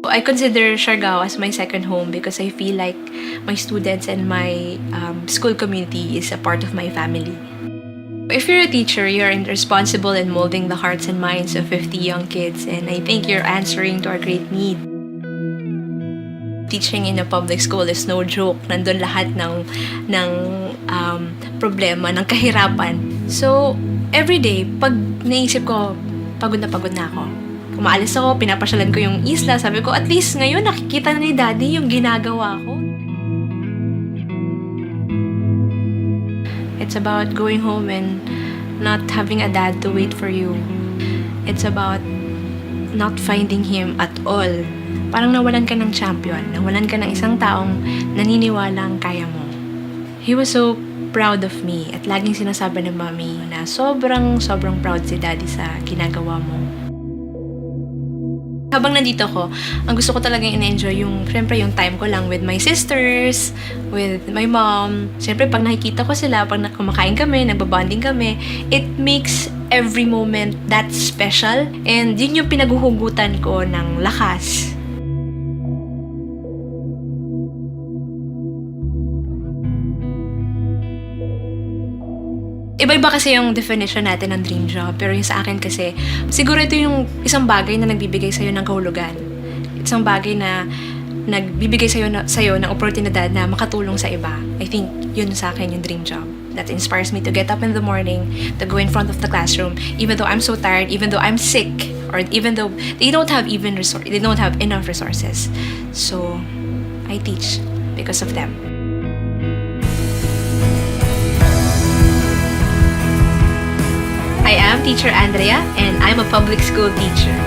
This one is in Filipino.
I consider Siargao as my second home because I feel like my students and my school community is a part of my family. If you're a teacher, you're responsible in molding the hearts and minds of 50 young kids, and I think you're answering to our great need. Teaching in a public school is no joke. Nandun lahat ng problema, ng kahirapan. So, every day, pag naisip ko, pagod na ako. Umaalis ako, pinapasyalan ko yung isla. Sabi ko, at least ngayon nakikita na ni Daddy yung ginagawa ko. It's about going home and not having a dad to wait for you. It's about not finding him at all. Parang nawalan ka ng champion, nawalan ka ng isang taong naniniwalang kaya mo. He was so proud of me at laging sinasabi ng mommy na sobrang proud si Daddy sa ginagawa mo. Habang nandito ko, ang gusto ko talagang in-enjoy syempre yung time ko lang with my sisters, with my mom. Syempre pag nakikita ko sila, pag kumakain kami, nagbabonding kami, it makes every moment that special. And yun yung pinaguhugutan ko ng lakas. Iba-iba kasi yung definition natin ng dream job. Pero yung sa akin kasi, siguro ito yung isang bagay na nagbibigay sa'yo ng kahulugan. Isang bagay na nagbibigay sa'yo ng oportunidad na makatulong sa iba. I think yun sa akin yung dream job. That inspires me to get up in the morning, to go in front of the classroom, even though I'm so tired, even though I'm sick, or even though they don't have enough resources. So, I teach because of them. I am Teacher Andrea, and I'm a public school teacher.